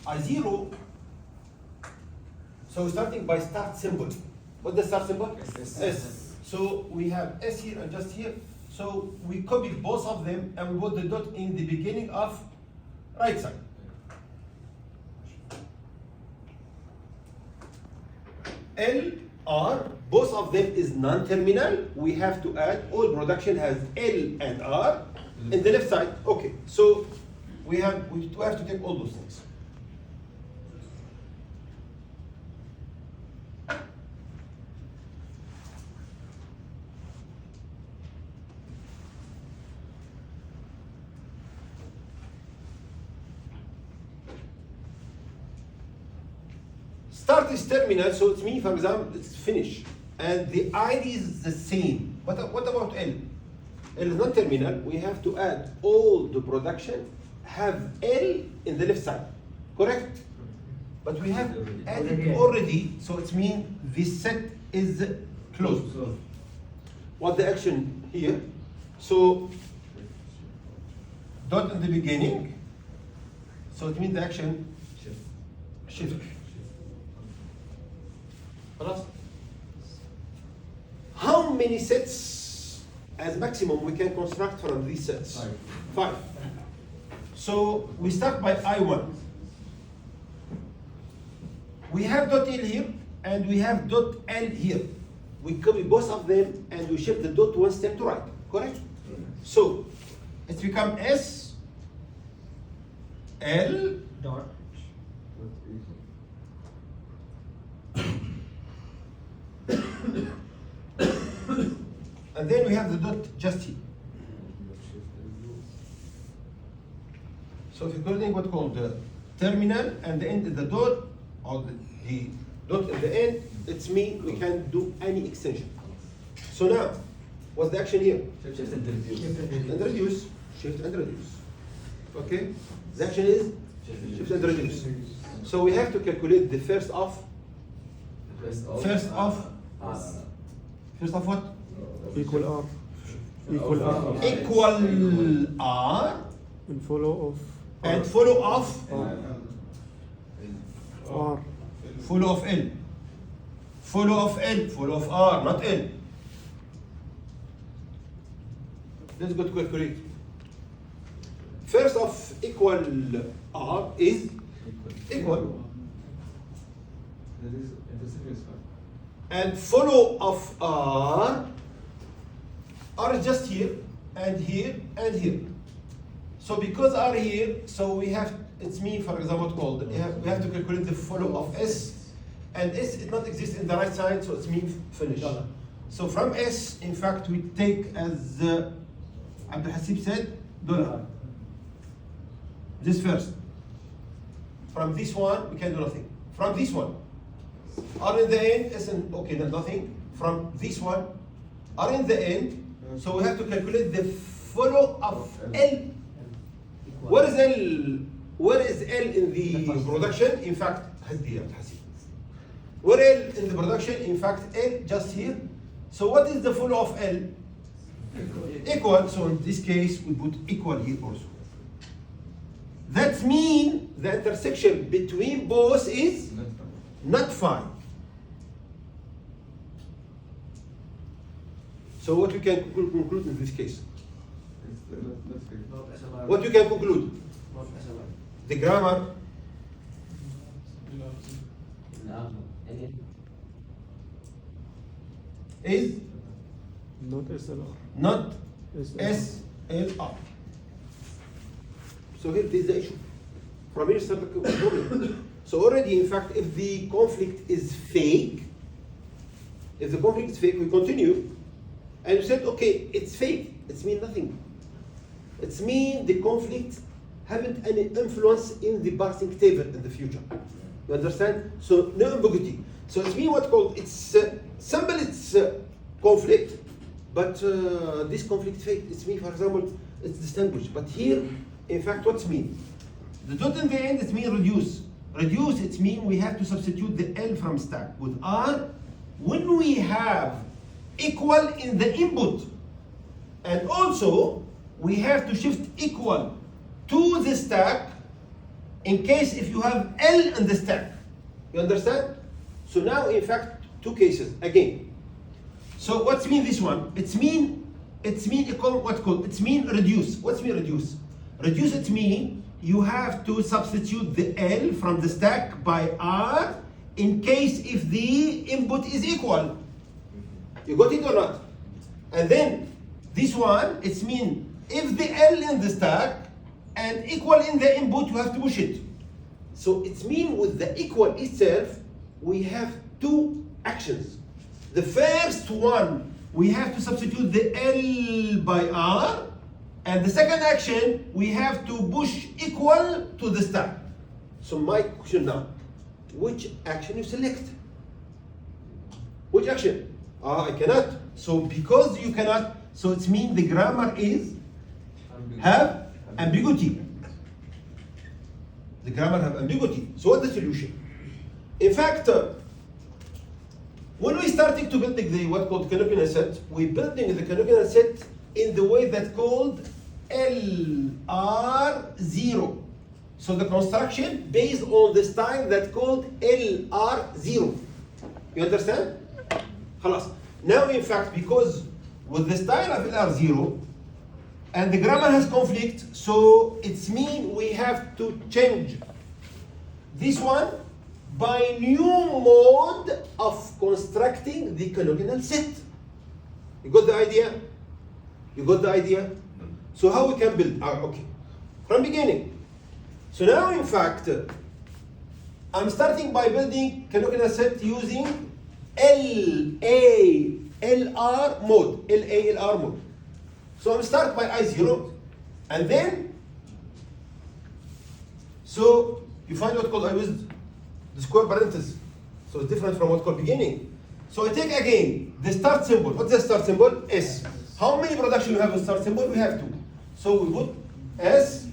I0. So starting by start symbol. What the start symbol? S. So we have S here and just here. So we copy both of them and we put the dot in the beginning of right side. LR, both of them is non-terminal. We have to add, all production has L and R in the left side. Okay, so we have to take all those things. Start is terminal, so it means, for example, it's finished. And the ID is the same. What about L? L is not terminal. We have to add all the production have L in the left side. Correct? But we have added already, so it means this set is closed. What the action here? So dot in the beginning. So it means the action shift. How many sets as maximum we can construct from these sets? 5. So we start by I1. We have dot L here and we have dot L here. We copy both of them and we shift the dot one step to right. Correct? So it's become S L dot. And then we have the dot just here. So if you're calling what's called the terminal and the end is the dot, or the dot at the end, it's mean we can do any extension. So now, what's the action here? Shift and reduce. And reduce. Shift and reduce. Okay? The action is shift and reduce. So we have to calculate the first of what? Equal R. Equal R. Equal R. And follow of And follow of R. Follow of L. Follow of L. Follow of R, not L. Let's go to calculate. First of equal R is equal. And follow of R is just here and here and here. So because R here, so we have, it's mean for example called, we have to calculate the follow of S, and S it not exist in the right side, so it's mean finish. So from S, in fact, we take as Abdul Hasib said, dollar. This first. From this one, we can do nothing. From this one, R in the end, S in, okay, nothing. From this one, R in the end, so we have to calculate the follow of L. Where is L? Where is L in the production? In fact, where L in the production? In fact, L just here. So what is the follow of L? Equal. So in this case, we put equal here also. That means the intersection between both is not phi. So what we can conclude in this case? What you can conclude? The grammar is Not SLR. not SLR. SLR. So here is the issue. From here start the problem. So already, in fact, if the conflict is fake, we continue, and we said, okay, it's fake. It means nothing. It means the conflict haven't any influence in the parsing table in the future. You understand? So no ambiguity. So it means what called it's simple. It's conflict, but this conflict fake. It means, for example, it's distinguished. But here, in fact, what's mean? The dot in the end, it means reduce. Reduce, it means we have to substitute the L from stack with R when we have equal in the input. And also, we have to shift equal to the stack in case if you have L in the stack. You understand? So now, in fact, two cases again. So what's mean this one? It's mean equal what called? It's mean reduce. What's mean reduce? Reduce it mean you have to substitute the L from the stack by R in case if the input is equal. You got it or not? And then this one, it's mean if the L in the stack and equal in the input, you have to push it. So it's mean with the equal itself, we have two actions. The first one, we have to substitute the L by R, and the second action, we have to push equal to the stack. So my question now, which action you select? Which action? I cannot. So because you cannot, so it means the grammar is have ambiguity. The grammar have ambiguity. So what's the solution? In fact, when we started to building the what called canonical set, we building the canonical set in the way that called LR0. So the construction based on the style that called LR0. You understand? خلاص. Now in fact, because with the style of LR0 and the grammar has conflict, so it's mean we have to change this one by new mode of constructing the canonical set. You got the idea? You got the idea? So how we can build? Okay, from beginning. So now in fact, I'm starting by building canonical set using LALR mode. LALR mode. So I'm start by I0, and then, so you find what called I used the square parenthesis. So it's different from what called beginning. So I take again the start symbol. What's the start symbol? S. How many production you have in start symbol? We have two. So we put S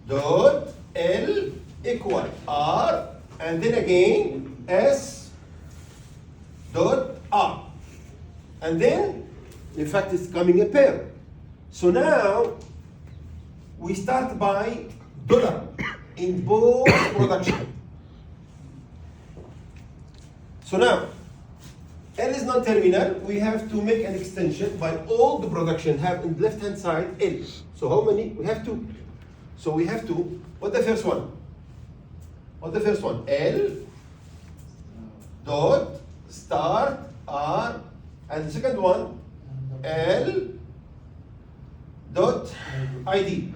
dot L equal R, and then again S dot R. And then, in fact, it's coming a pair. So now we start by dollar in both production. So now, L is non-terminal. We have to make an extension by all the production have in the left-hand side L. So how many? We have two. So we have two. What's the first one? What's the first one? L dot start R, and the second one L dot ID.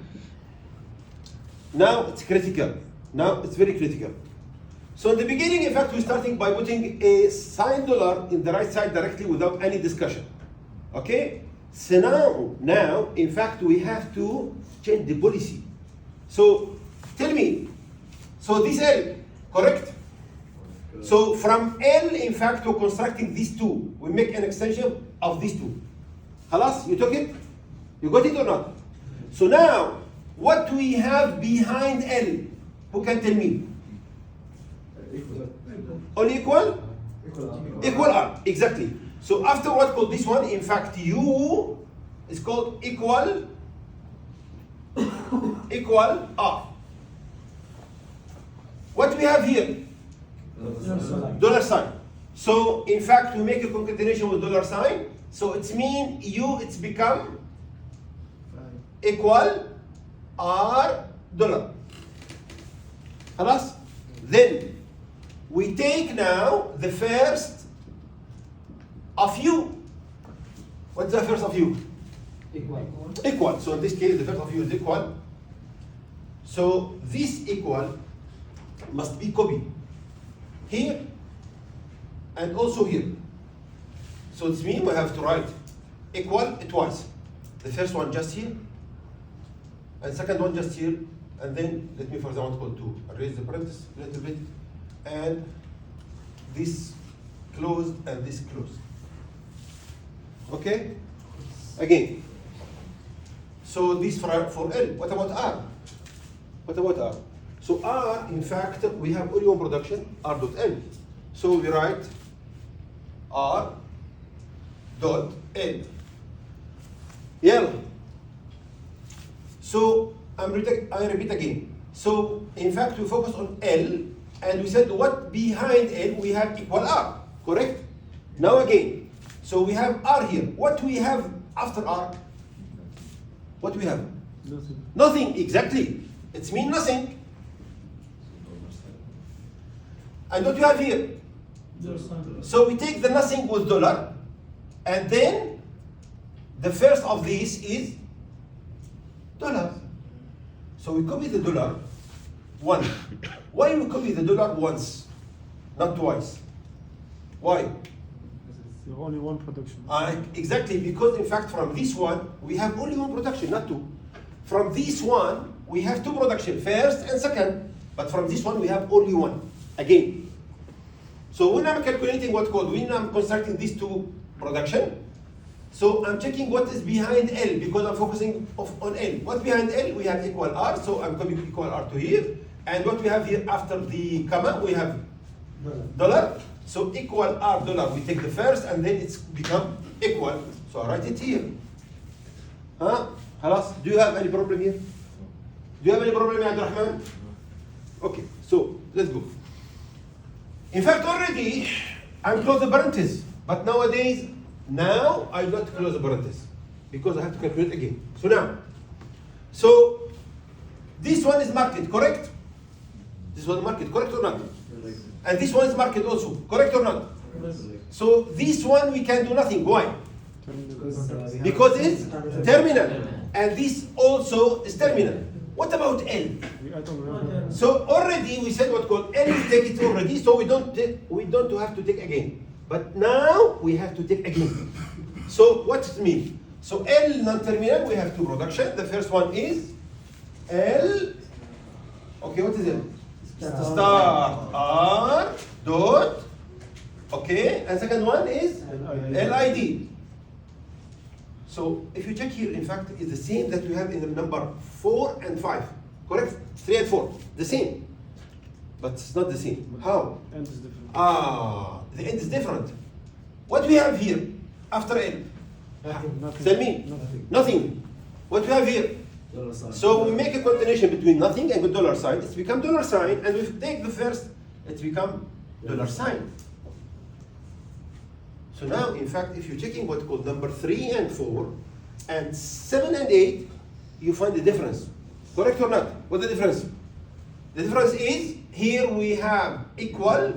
Now it's critical. Now it's very critical. So in the beginning, in fact, we're starting by putting a sign dollar in the right side directly without any discussion. Okay? So now, in fact, we have to change the policy. So tell me, so this L, correct? So from L, in fact, to constructing these two, we make an extension of these two. Halas, you took it? You got it or not? So now, what we have behind L, who can tell me? Only equal? Equal R, exactly. So after what called this one, in fact, U is called equal R. What we have here? Dollar sign. So in fact, we make a concatenation with dollar sign. So it's mean U, it's become equal R dollar. Halas? Then we take now the first of U. What's the first of U? Equal. So in this case, the first of U is equal. So this equal must be copied here and also here. So it's mean we have to write equal twice. The first one just here, and second one just here, and then let me, for example, to erase the parenthesis a little bit, and this closed and this closed. Okay? Again. So this for L. What about R? What about R? So R, in fact, we have only one production, R dot L. So we write R dot L. Yeah. So I repeat again. So in fact, we focus on L, and we said what behind L we have equal R, correct? Now again, so we have R here. What we have after R? What we have? Nothing. Nothing, exactly. It's mean nothing. And what you have here? So we take the nothing with dollar, and then the first of these is dollar. So we copy the dollar, one. Why we copy the dollar once, not twice? Why? It's only one production. Exactly, because in fact from this one, we have only one production, not two. From this one, we have two production, first and second. But from this one, we have only one, again. So when I'm calculating what code, when I'm constructing these two production, so I'm checking what is behind L, because I'm focusing on L. What behind L? We have equal R, so I'm copying equal R to here. And what we have here after the comma, we have dollar. So equal R dollar, we take the first, and then it's become equal. So I write it here. خلاص? Do you have any problem here? Do you have any problem, Abdurrahman? Okay, so let's go. In fact, already I'm close the parenthesis, but nowadays, now I don't close the parenthesis because I have to calculate again. So now, so this one is marked, correct? This one is marked, correct or not? And this one is marked also, correct or not? So this one we can do nothing. Why? Because it's terminal, and this also is terminal. What about L? So already we said what called L, we take it already, so we don't have to take again. But now we have to take again. So what does it mean? So L non-terminal, we have two production. The first one is L. Okay, what is it? Star R dot. Okay, and second one is LID. So if you check here, in fact, it's the same that we have in the number 4 and 5. Correct? 3 and 4. The same. But it's not the same. How? End is different. The end is different. What we have here after L? Nothing. Tell me. Nothing. What we have here? So we make a continuation between nothing and a dollar sign. It's become dollar sign, and we take the first, it's become dollar sign. So now, in fact, if you're checking what's called number 3 and 4, and 7 and 8, you find the difference. Correct or not? What's the difference? The difference is, here we have equal,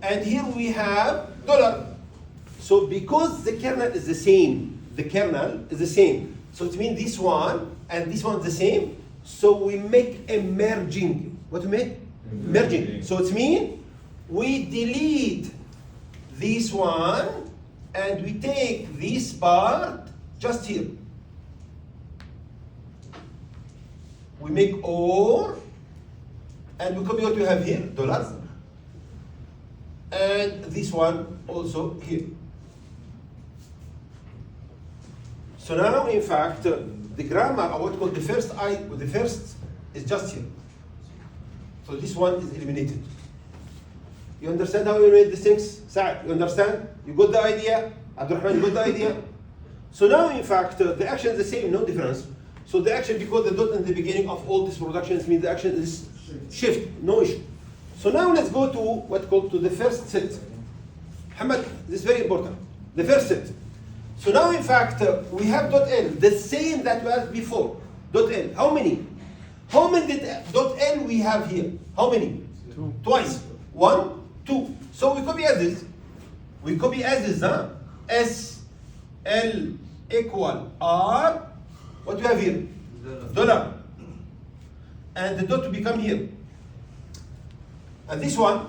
and here we have dollar. So because the kernel is the same, so it means this one and this one is the same, so we make a merging. What do we make? Merging. So it means we delete this one, and we take this part just here. We make OR, and we copy what we have here, dollars, and this one also here. So now, in fact, the grammar, or what called the first is just here. So this one is eliminated. You understand how we made these things? Sa'ad, you understand? You got the idea? Abdurrahman, you got the idea? So now, in fact, the action is the same, no difference. So the action, because the dot in the beginning of all these productions means the action is shift, no issue. So now let's go to what called to the first set. Ahmad, this is very important. The first set. So now, in fact, we have dot L, the same that we had before. Dot L, how many? How many dot L we have here? How many? 2. Twice. 1, 2. So we copy as this. We copy as this, S, L equal R. What do we have here? Dollar. And the dot to become here. And this one,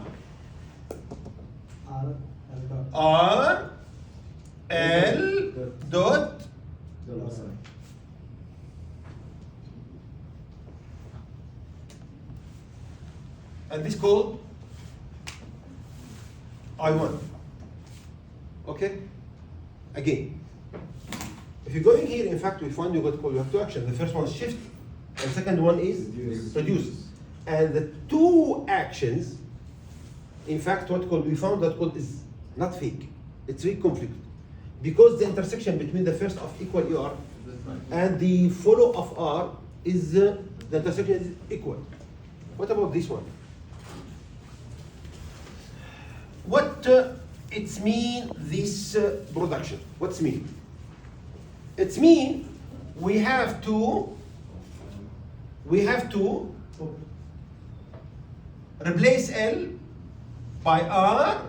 R, L dot and this called I1. Okay? Again, if you're going here, in fact, we find you have two actions. The first one is shift, and the second one is reduce. And the two actions, in fact, we found that code is not fake. It's really conflict. Because the intersection between the first of equal ER and the follow of R is the intersection is equal. What about this one? What it's mean this production? What's mean? It's mean we have to replace L by R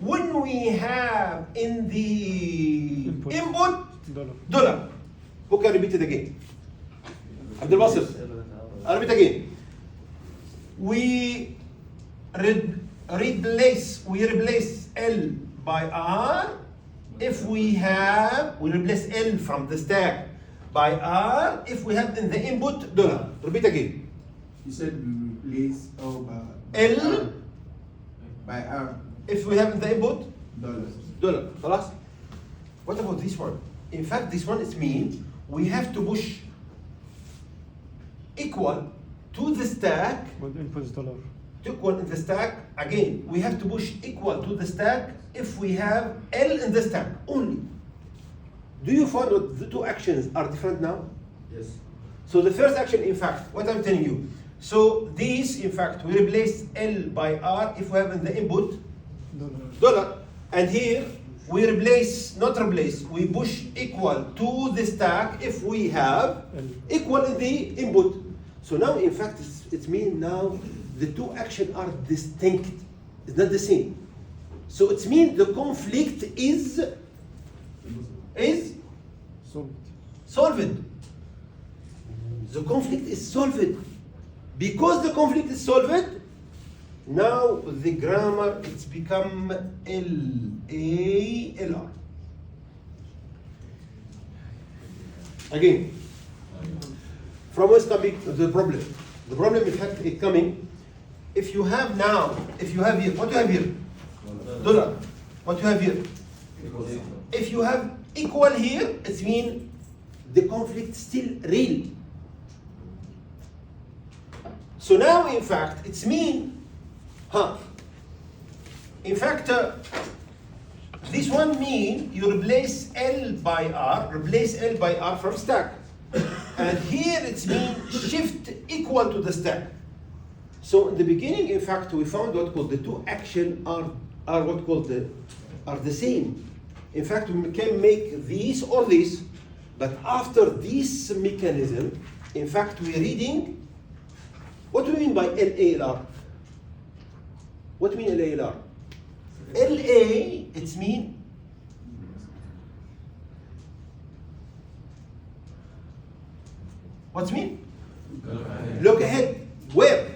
when we have in the input dollar. Who can repeat it again? Abdul Basir. I'll repeat again. We replace L by R if we replace L from the stack by R if we have in the input dollar. Repeat again. You said replace O by L by R if we have in the input dollars. dollar. خلاص? What about this one? In fact, this one is mean we have to push equal to the stack. With input is dollar. Equal in the stack again. We have to push equal to the stack if we have L in the stack only. Do you find that the two actions are different now? Yes. So the first action, in fact, what I'm telling you. So these, in fact, we replace L by R if we have in the input dollar. And here we we push equal to the stack if we have equal in the input. So now, in fact, it means now the two actions are distinct. It's not the same. So it means the conflict is solved. The conflict is solved. Because the conflict is solved, now the grammar it's become LALR. Again, from where's coming the problem? The problem in fact is coming. If you have here, what you have here? Dollar. What you have here? If you have equal here, it means the conflict still real. So now, in fact, it's mean, in fact, this one mean you replace L by R from stack. And here it's mean shift equal to the stack. So in the beginning, in fact, we found what called the two action are what called the same. In fact, we can make this or this, but after this mechanism, in fact, we're reading. What do we mean by LALR? What do you mean LALR? LA, it's mean what's mean? Look ahead. Where?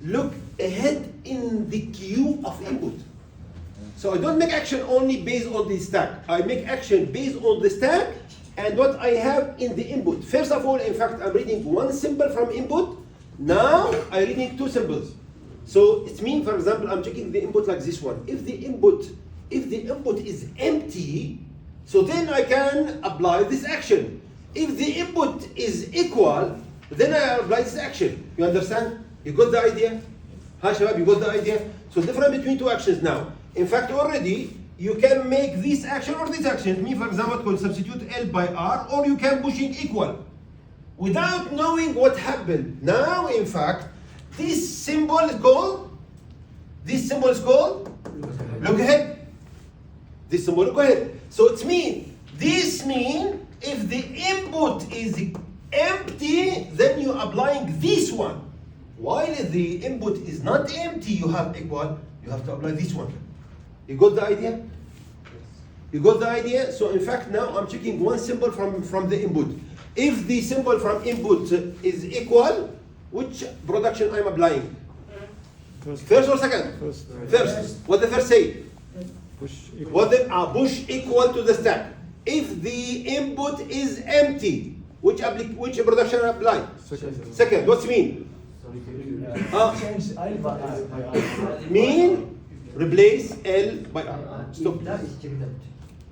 Look ahead in the queue of input. So I don't make action only based on the stack. I make action based on the stack and what I have in the input. First of all, in fact, I'm reading one symbol from input. Now I'm reading two symbols. So it means, for example, I'm checking the input like this one. If the input is empty, so then I can apply this action. If the input is equal, then I apply this action. You understand? You got the idea? Hi, Shabab, you got the idea? So difference between two actions now. In fact, already you can make this action or this action. Me, for example, could substitute L by R, or you can push it equal without knowing what happened. Now, in fact, this symbol is called look ahead. This symbol look ahead. So it means if the input is empty, then you're applying this one. While the input is not empty, you have equal, you have to apply this one. You got the idea? You got the idea? So in fact, now I'm checking one symbol from the input. If the symbol from input is equal, which production I'm applying? First or second? First. What the first say? Push equal. Push equal to the stack. If the input is empty, which production apply? Second. What's mean? Change L by R. Mean replace L by R. Stop. That is checked out.